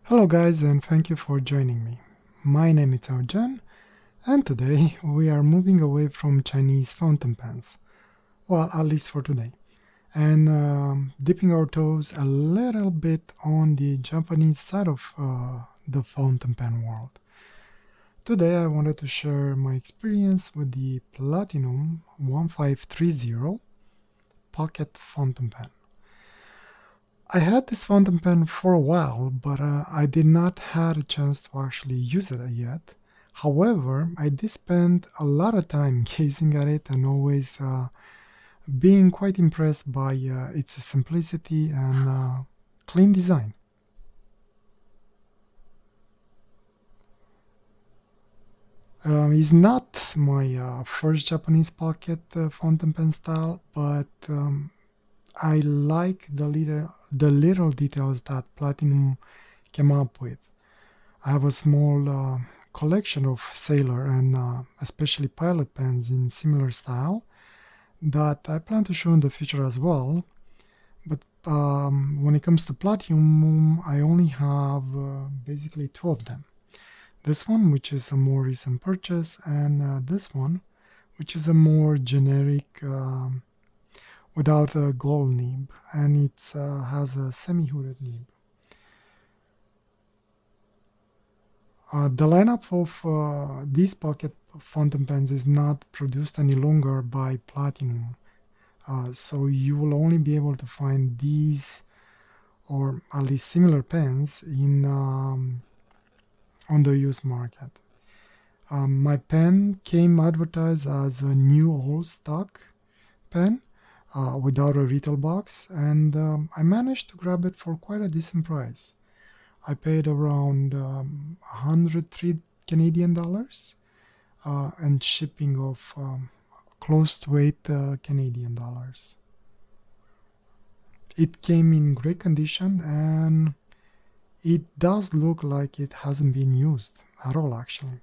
Hello guys, and thank you for joining me. My name is Jan, and today we are moving away from Chinese fountain pens. Well, at least for today. And dipping our toes a little bit on the Japanese side of the fountain pen world. Today I wanted to share my experience with the Platinum 1530 pocket fountain pen. I had this fountain pen for a while, but I did not have a chance to actually use it yet. However, I did spend a lot of time gazing at it and always being quite impressed by its simplicity and clean design. It's not my first Japanese pocket fountain pen style, but I like the little details that Platinum came up with. I have a small collection of sailor and especially pilot pens in similar style that I plan to show in the future as well. But when it comes to Platinum, I only have basically two of them. This one, which is a more recent purchase, and this one, which is a more generic without a gold nib, and it has a semi-hooded nib. The lineup of these pocket fountain pens is not produced any longer by Platinum, so you will only be able to find these or at least similar pens in on the used market. My pen came advertised as a new old stock pen without a retail box, and I managed to grab it for quite a decent price. I paid around 103 Canadian dollars and shipping of close to 8 Canadian dollars. It came in great condition and it does look like it hasn't been used at all, actually.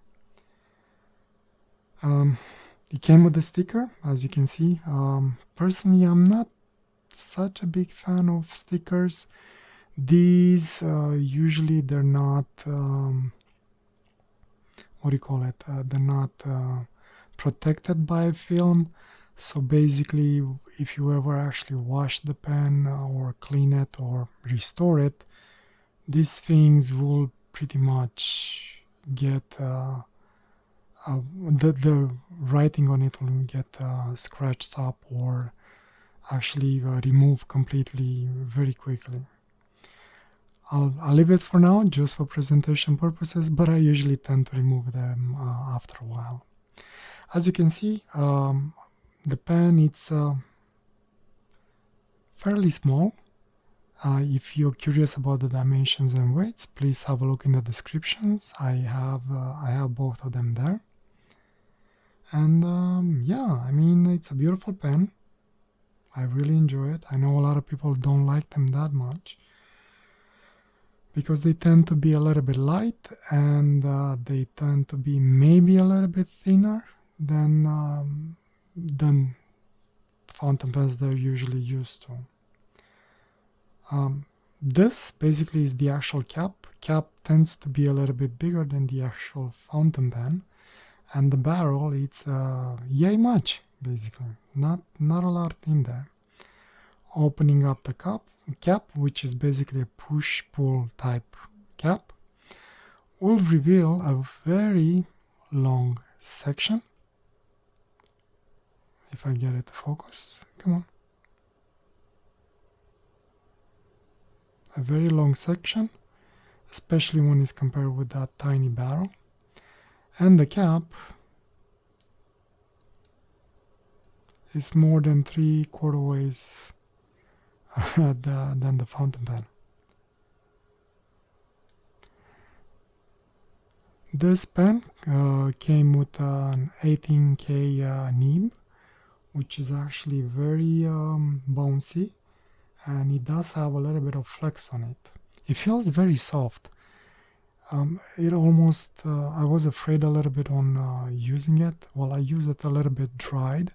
It came with a sticker, as you can see. Personally, I'm not such a big fan of stickers. These usually they're not what do you call it? They're not protected by film. So basically, if you ever actually wash the pen or clean it or restore it, these things will pretty much get the writing on it will get scratched up or actually removed completely very quickly. I'll leave it for now just for presentation purposes, but I usually tend to remove them after a while. As you can see, the pen it's fairly small. If you're curious about the dimensions and weights, please have a look in the descriptions. I have both of them there. And yeah, I mean, it's a beautiful pen. I really enjoy it. I know a lot of people don't like them that much because they tend to be a little bit light and they tend to be maybe a little bit thinner than fountain pens they're usually used to. This basically is the actual cap. Cap tends to be a little bit bigger than the actual fountain pen, and the barrel it's yay much basically. Not a lot in there. Opening up the cap, which is basically a push-pull type cap, will reveal a very long section. If I get it to focus, come on. A very long section, especially when it's compared with that tiny barrel. And the cap is more than 3/4 ways than the fountain pen. This pen came with an 18K nib, which is actually very bouncy, and it does have a little bit of flex on it. It feels very soft. It almost, I was afraid a little bit on using it. Well, I used it a little bit dried,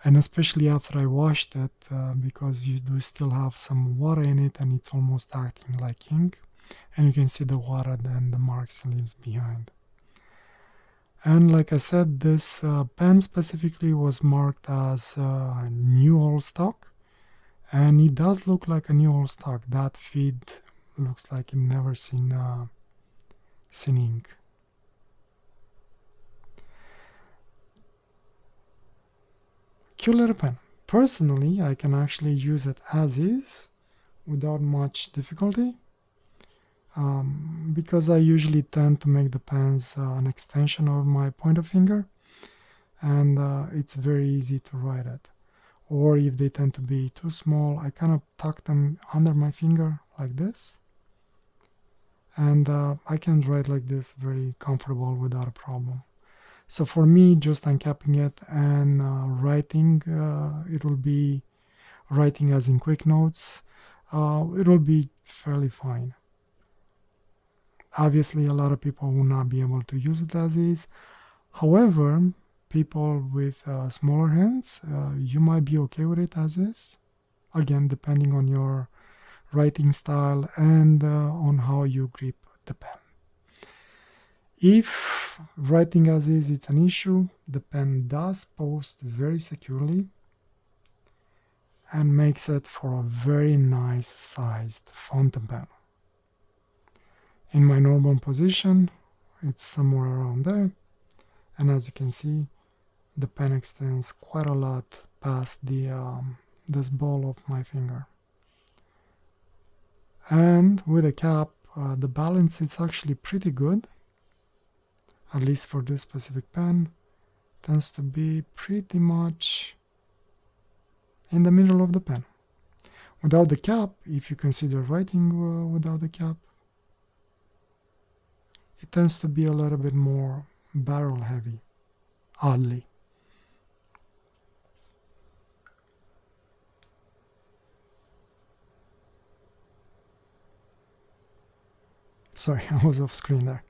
and especially after I washed it, because you do still have some water in it and it's almost acting like ink. and you can see the water and the marks it leaves behind. And like I said, this pen specifically was marked as new old stock, and it does look like a new old stock. That feed looks like it never seen ink. Cute little pen. Personally, I can actually use it as is without much difficulty, because I usually tend to make the pens an extension of my pointer finger, and it's very easy to write it. Or if they tend to be too small, I kind of tuck them under my finger like this, and I can write like this very comfortable without a problem. So for me, just uncapping it and writing, it will be writing as in quick notes. It will be fairly fine. Obviously, a lot of people will not be able to use it as is. However, people with smaller hands, you might be okay with it as is. Again, depending on your writing style and on how you grip the pen. If writing as is it's an issue, the pen does post very securely and makes it for a very nice sized fountain pen. In my normal position, it's somewhere around there, and as you can see, the pen extends quite a lot past this ball of my finger. And with a cap, the balance is actually pretty good. At least for this specific pen, tends to be pretty much in the middle of the pen. Without the cap, if you consider writing without the cap, it tends to be a little bit more barrel heavy, oddly. Sorry, I was off screen there.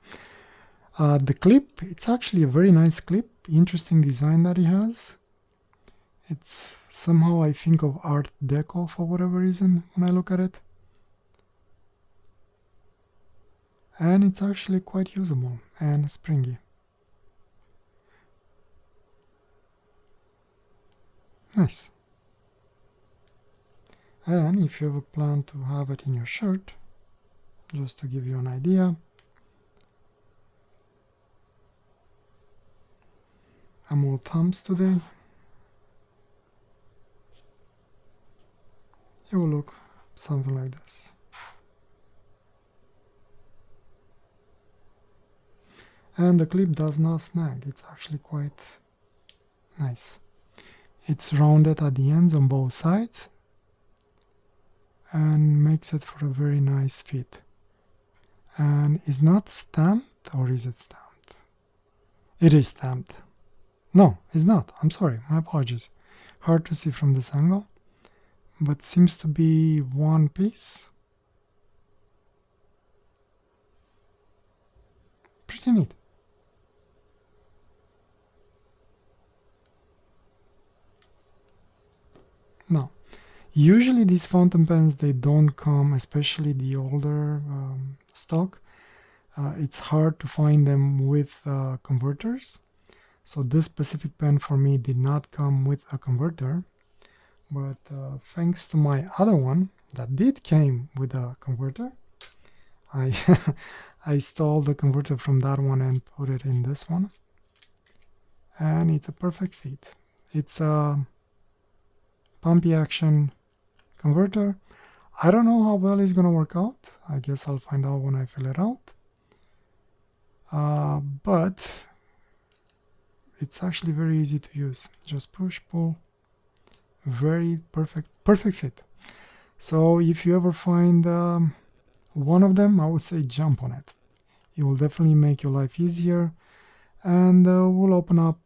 The clip, it's actually a very nice clip, interesting design that it has. It's somehow I think of Art Deco for whatever reason when I look at it. And it's actually quite usable and springy. Nice. And if you have a plan to have it in your shirt, just to give you an idea, I'm all thumbs today. It will look something like this. And the clip does not snag, it's actually quite nice. It's rounded at the ends on both sides and makes it for a very nice fit. And is not stamped, or is it stamped? It is stamped. No, it's not. I'm sorry, my apologies. Hard to see from this angle, but seems to be one piece. Pretty neat. Now, usually these fountain pens, they don't come, especially the older stock. It's hard to find them with converters. So this specific pen for me did not come with a converter, but thanks to my other one that did came with a converter, I I stole the converter from that one and put it in this one, and it's a perfect fit. It's a pumpy action converter. I don't know how well it's gonna work out. I guess I'll find out when I fill it out. But it's actually very easy to use. Just push, pull. Very perfect fit. So if you ever find one of them, I would say jump on it. It will definitely make your life easier and will open up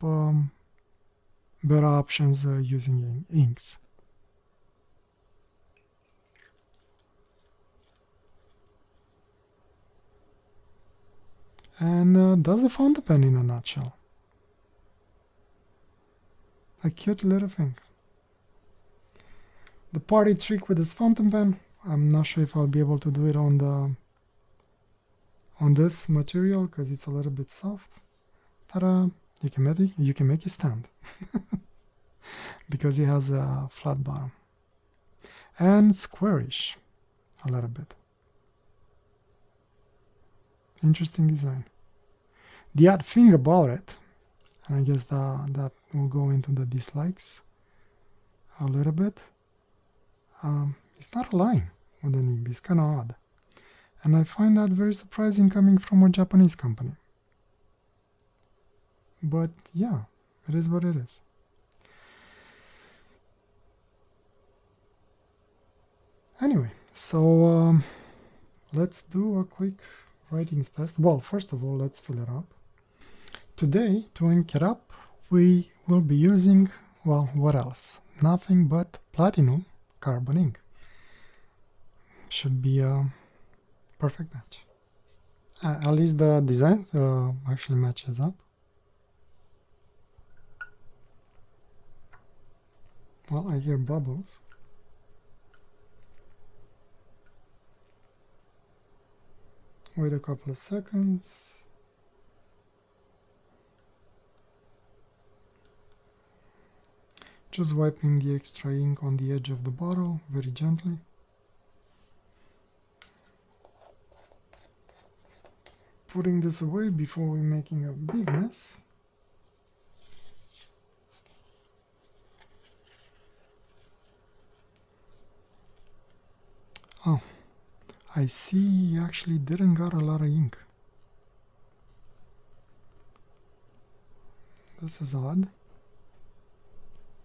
better options using inks. And that's the fountain pen in a nutshell. A cute little thing. The party trick with this fountain pen, I'm not sure if I'll be able to do it on the on this material because it's a little bit soft. Ta-da! You can make it stand because it has a flat bottom and squarish a little bit. Interesting design. The odd thing about it, and I guess that will go into the dislikes a little bit, it's not a line with the nib. It's kind of odd. And I find that very surprising coming from a Japanese company. But yeah, it is what it is. Anyway, so let's do a quick writings test. Well, first of all, let's fill it up. Today, to ink it up, we will be using, well, what else? Nothing but platinum carbon ink. Should be a perfect match. At least the design actually matches up. Well, I hear bubbles. Wait a couple of seconds. Just wiping the extra ink on the edge of the bottle very gently. Putting this away before we're making a big mess. Oh, I see you actually didn't got a lot of ink. This is odd.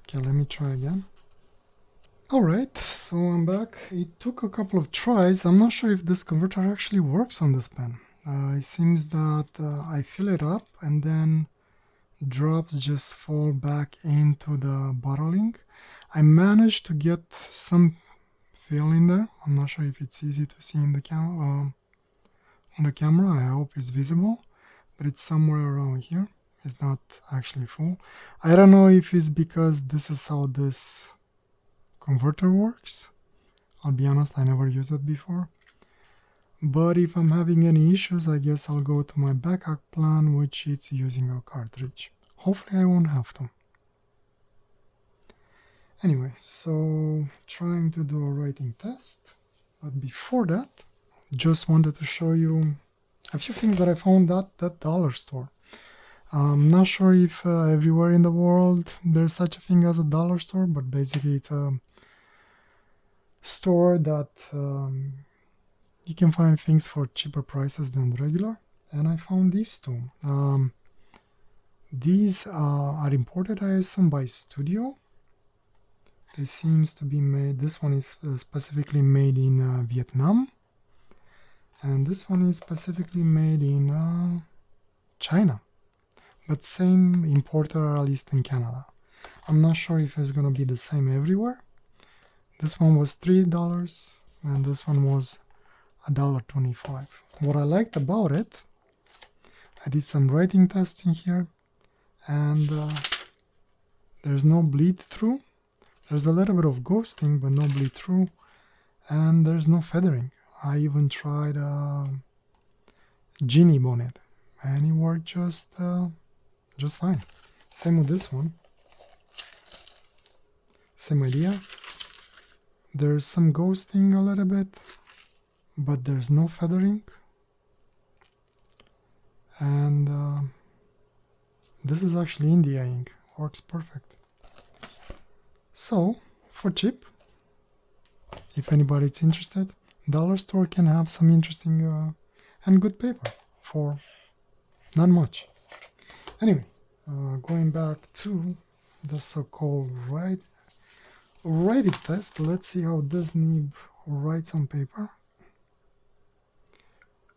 Okay, let me try again. Alright, so I'm back. It took a couple of tries. I'm not sure if this converter actually works on this pen. It seems that I fill it up and then drops just fall back into the bottle ink. I managed to get some fill in there. I'm not sure if it's easy to see in the on the camera. I hope it's visible, but it's somewhere around here. It's not actually full. I don't know if it's because this is how this converter works. I'll be honest, I never used it before. But if I'm having any issues, I guess I'll go to my backup plan, which is using a cartridge. Hopefully I won't have to. Anyway, so trying to do a writing test. But before that, just wanted to show you a few things that I found at that dollar store. I'm not sure if everywhere in the world there's such a thing as a dollar store, but basically it's a store that you can find things for cheaper prices than regular. And I found these two. These are imported, I assume, by Studio. They seems to be made, this one is specifically made in Vietnam. And this one is specifically made in China. But same importer, at least in Canada. I'm not sure if it's going to be the same everywhere. This one was $3 and this one was $1.25. What I liked about it, I did some writing testing here, and there's no bleed through. There's a little bit of ghosting, but no bleed through, and there's no feathering. I even tried Genie bonnet, and it worked just fine. Same with this one. Same idea. There's some ghosting a little bit, but there's no feathering. And this is actually India ink. Works perfect. So, for cheap, if anybody's interested, dollar store can have some interesting and good paper for not much. Anyway, going back to the so-called writing test, let's see how this nib writes on paper.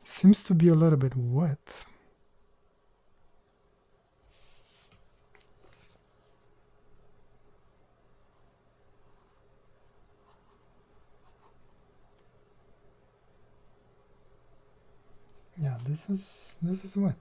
Seems to be a little bit wet. Yeah, this is wet.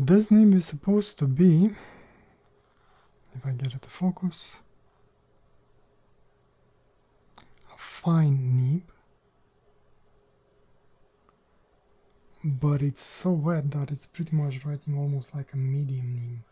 This nib is supposed to be, if I get it to focus, a fine nib, but it's so wet that it's pretty much writing almost like a medium nib.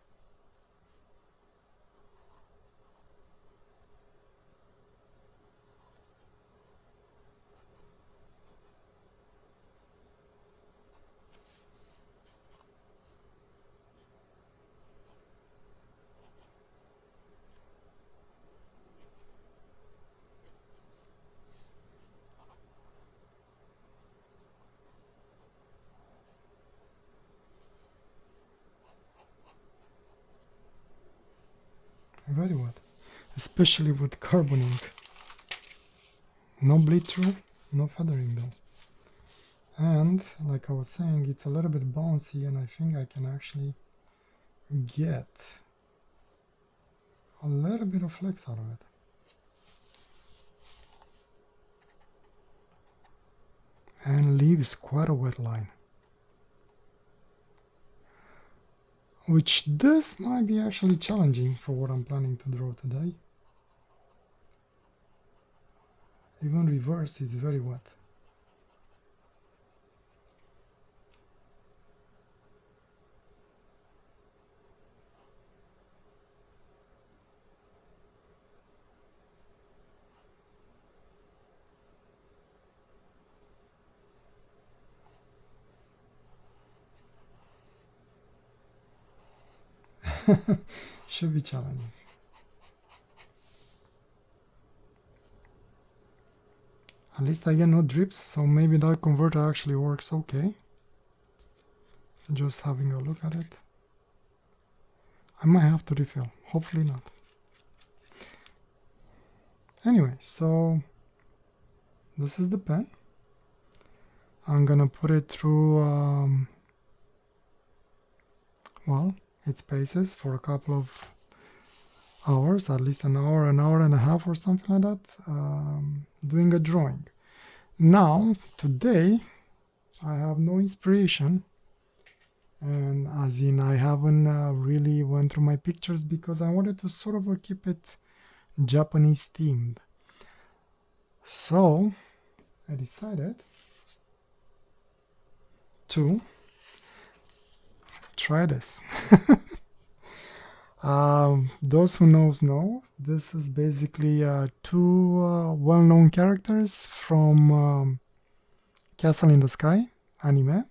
Very wet, especially with carbon ink. No bleed through, no feathering though. And like I was saying, it's a little bit bouncy, and I think I can actually get a little bit of flex out of it. And leaves quite a wet line. Which this might be actually challenging for what I'm planning to draw today. Even reverse is very wet. Should be challenging. At least I get no drips, so maybe that converter actually works okay. Just having a look at it. I might have to refill, hopefully not. Anyway, so this is the pen. I'm gonna put it through, well, its paces for a couple of hours, at least an hour and a half or something like that, doing a drawing. Now, today, I have no inspiration, and as in I haven't really went through my pictures because I wanted to sort of keep it Japanese themed. So, I decided to try this. Those who know, this is basically two well-known characters from Castle in the Sky anime.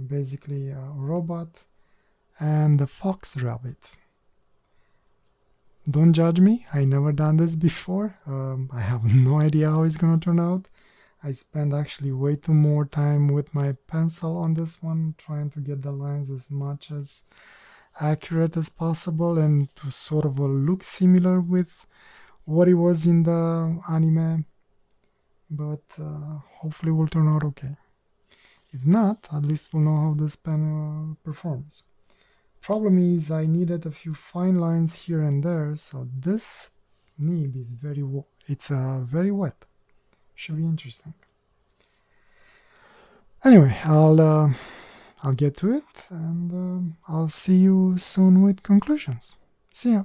Basically a robot and the fox rabbit. Don't judge me, I never done this before. I have no idea how it's gonna turn out. I spent actually way too more time with my pencil on this one, trying to get the lines as much as accurate as possible and to sort of look similar with what it was in the anime, but hopefully will turn out okay. If not, at least we'll know how this pen performs. Problem is I needed a few fine lines here and there, so this nib is very very wet. Should be interesting. Anyway, I'll get to it, and I'll see you soon with conclusions. See ya.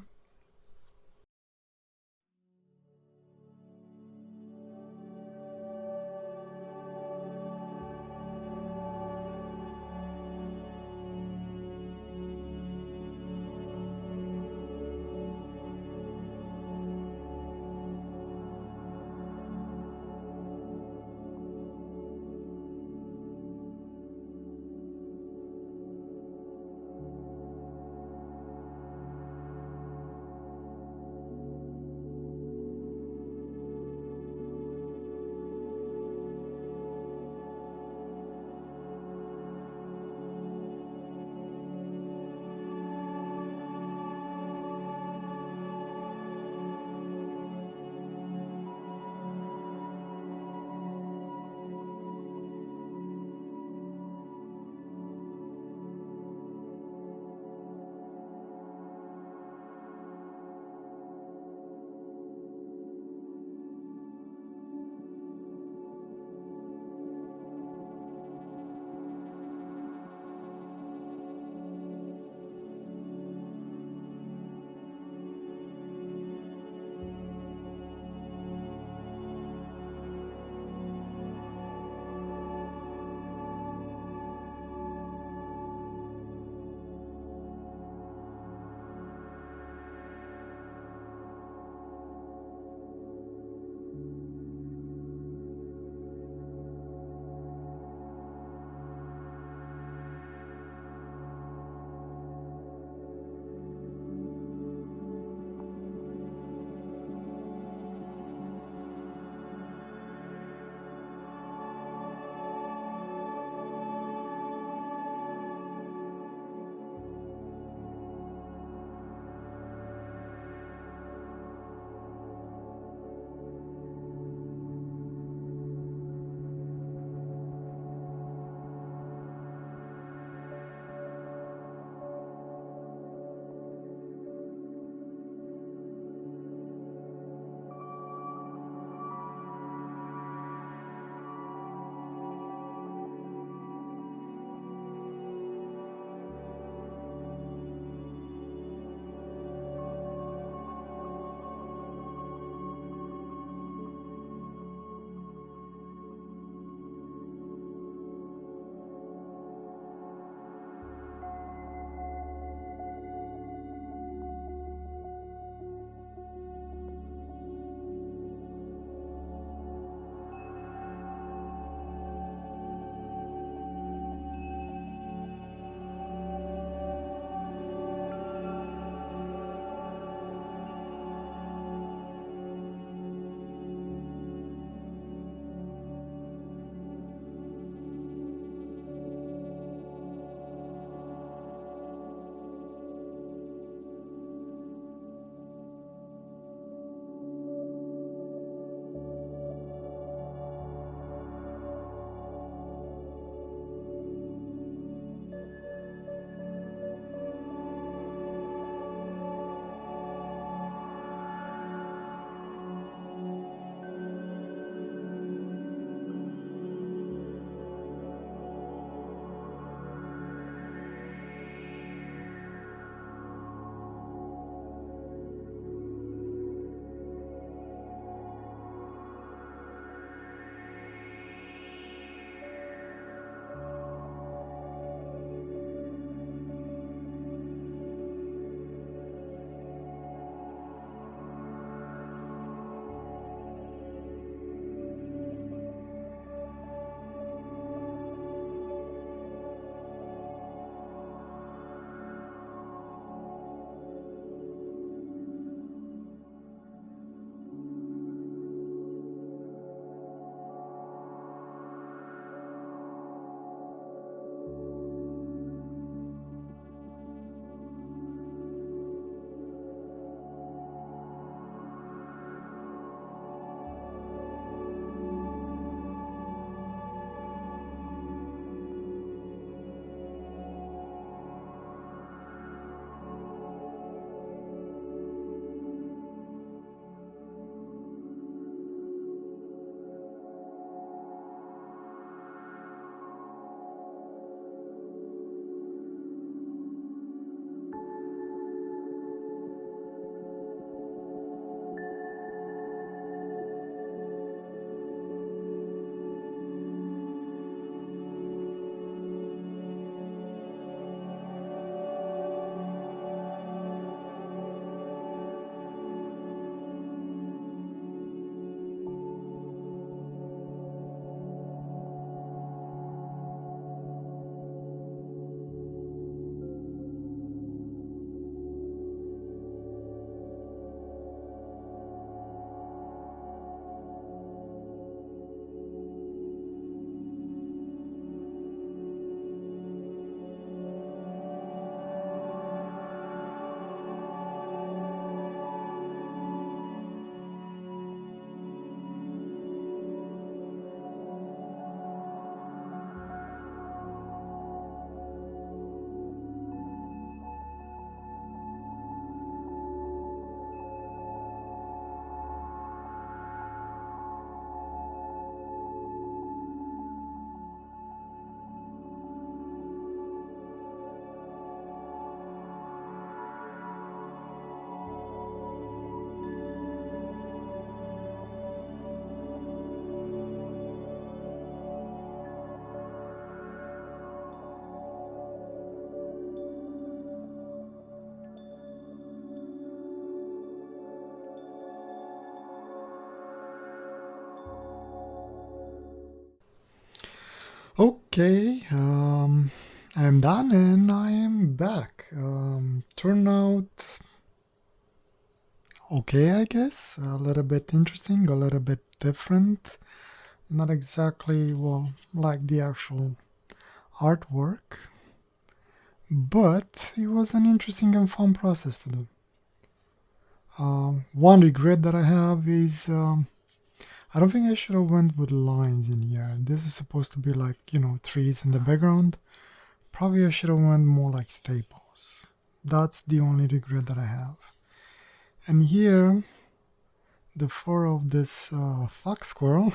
Okay, I'm done and I am back. Turned out okay, I guess. A little bit interesting, a little bit different. Not exactly, well, like the actual artwork, but it was an interesting and fun process to do. One regret that I have is I don't think I should have went with lines in here. This is supposed to be like, trees in the background. Probably I should have went more like staples. That's the only regret that I have. And here, the fur of this fox squirrel,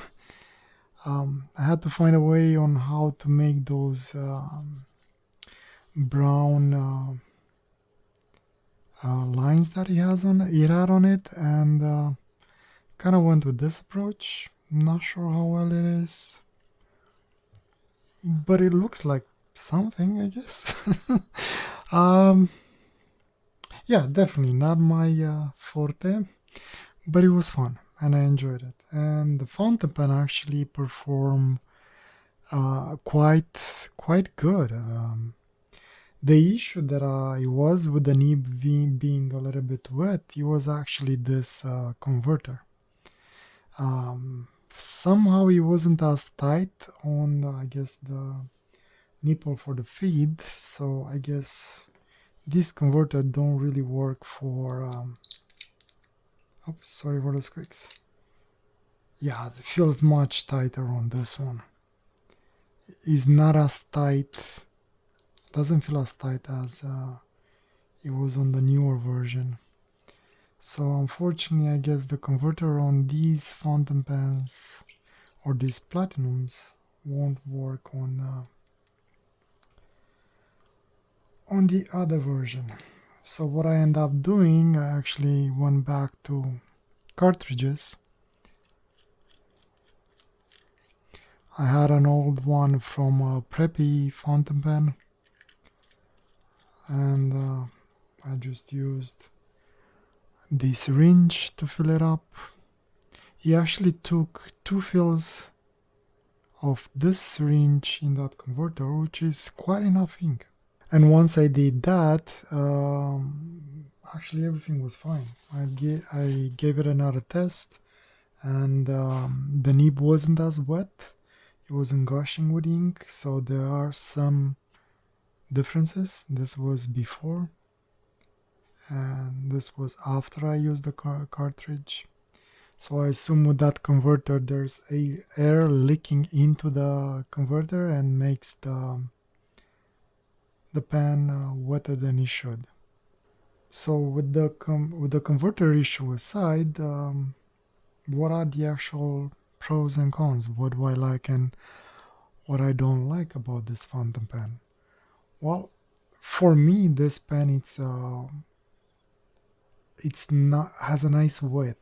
I had to find a way on how to make those brown lines that it had on it, and kind of went with this approach. Not sure how well it is, but it looks like something, I guess. um, yeah, definitely not my forte, but it was fun and I enjoyed it. And the fountain pen actually performed quite good. The issue that I was with the nib being a little bit wet, it was actually this converter. Somehow it wasn't as tight on, I guess, the nipple for the feed, so I guess this converter don't really work for. Oops, sorry for the squeaks. Yeah, it feels much tighter on this one. It's not as tight, doesn't feel as tight as it was on the newer version. So unfortunately, I guess the converter on these fountain pens or these platinums won't work on the other version. So what I end up doing, I actually went back to cartridges. I had an old one from a preppy fountain pen, and I just used the syringe to fill it up. He actually took 2 fills of this syringe in that converter, which is quite enough ink. And once I did that, actually everything was fine. I gave it another test, and the nib wasn't as wet. It wasn't gushing with ink, so there are some differences. This was before, and this was after I used the cartridge. So I assume with that converter there's air leaking into the converter and makes the pen wetter than it should. So with the converter issue aside, what are the actual pros and cons? What do I like and what I don't like about this fountain pen? Well, for me, this pen it's not has a nice weight.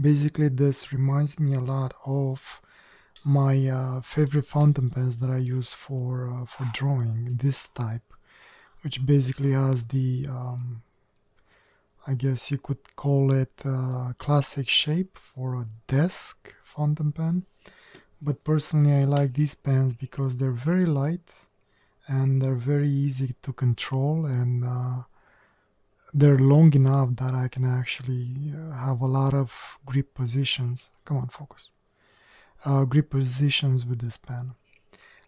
Basically, this reminds me a lot of my favorite fountain pens that I use for drawing. This type, which basically has the I guess you could call it classic shape for a desk fountain pen. But personally, I like these pens because they're very light and they're very easy to control, and they're long enough that I can actually have a lot of grip positions. Come on, focus. Grip positions with this pen.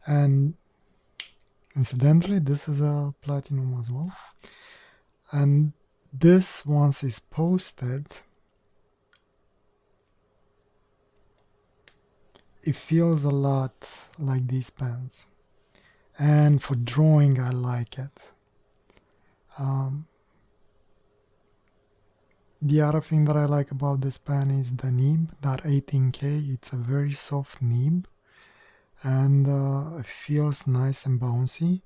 And incidentally, this is a platinum as well. And this, once it's posted, it feels a lot like these pens. And for drawing, I like it. The other thing that I like about this pen is the nib, that 18K. It's a very soft nib, and it feels nice and bouncy,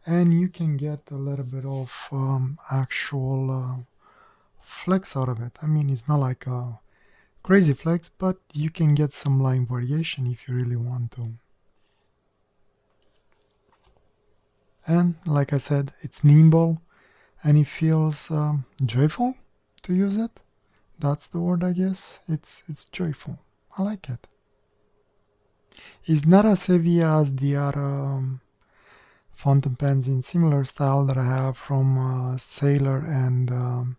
and you can get a little bit of actual flex out of it. I mean, it's not like a crazy flex, but you can get some line variation if you really want to. And like I said, it's nimble and it feels joyful to use it. That's the word, I guess. It's joyful. I like it. It's not as heavy as the other fountain pens in similar style that I have from Sailor and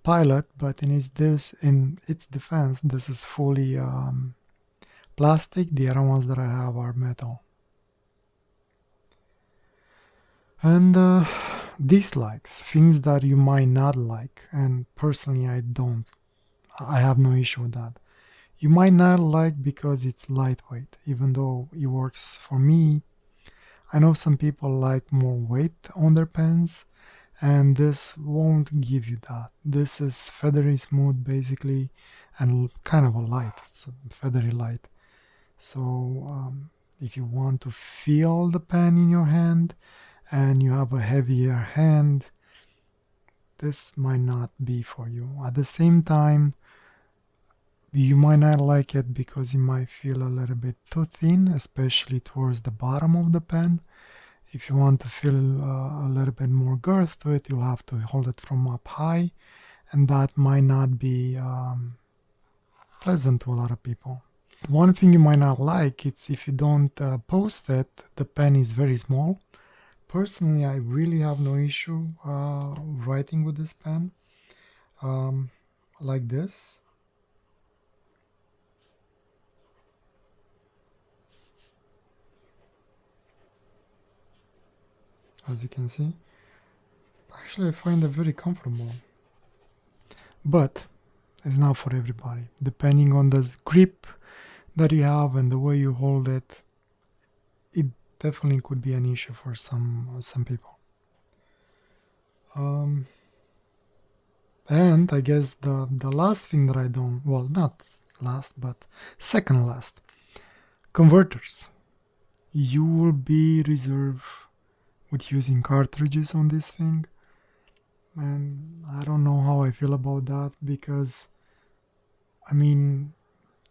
Pilot, but in its defense, this is fully plastic. The other ones that I have are metal. And dislikes, things that you might not like, and personally I have no issue with that. You might not like because it's lightweight, even though it works for me. I know some people like more weight on their pens, and this won't give you that. This is feathery smooth basically, and kind of a light. It's a feathery light. So if you want to feel the pen in your hand and you have a heavier hand, this might not be for you. At the same time, you might not like it because it might feel a little bit too thin, especially towards the bottom of the pen. If you want to feel a little bit more girth to it, you'll have to hold it from up high, and that might not be pleasant to a lot of people. One thing you might not like is if you don't post it, the pen is very small. Personally, I really have no issue writing with this pen like this. As you can see, actually I find it very comfortable, but it's not for everybody. Depending on the grip that you have and the way you hold it, it definitely could be an issue for some people. And I guess the last thing that I don't, well, not last, but second last, converters. You will be reserved with using cartridges on this thing, and I don't know how I feel about that, because I mean,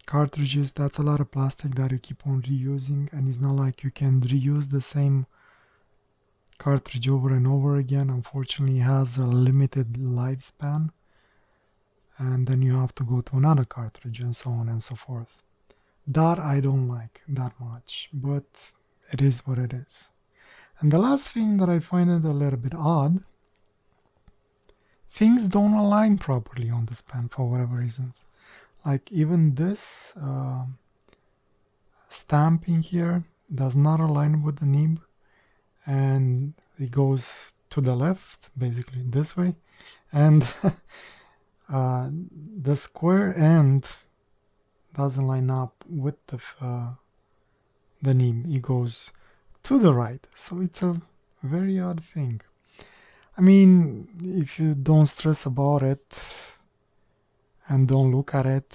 cartridges, that's a lot of plastic that you keep on reusing, and it's not like you can reuse the same cartridge over and over again. Unfortunately, it has a limited lifespan, and then you have to go to another cartridge and so on and so forth. That I don't like that much, but it is what it is. And the last thing that I find it a little bit odd, things don't align properly on this pen for whatever reasons. Like even this stamping here does not align with the nib, and it goes to the left, basically this way, and the square end doesn't line up with the nib. It goes to the right, so it's a very odd thing. I mean, if you don't stress about it and don't look at it,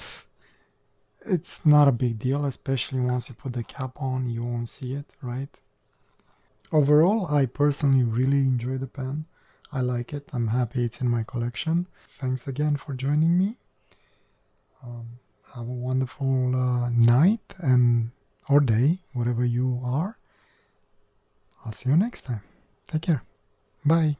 it's not a big deal, especially once you put the cap on, you won't see it, right? Overall, I personally really enjoy the pen. I like it. I'm happy it's in my collection. Thanks again for joining me. Have a wonderful night and or day, whatever you are. I'll see you next time. Take care. Bye.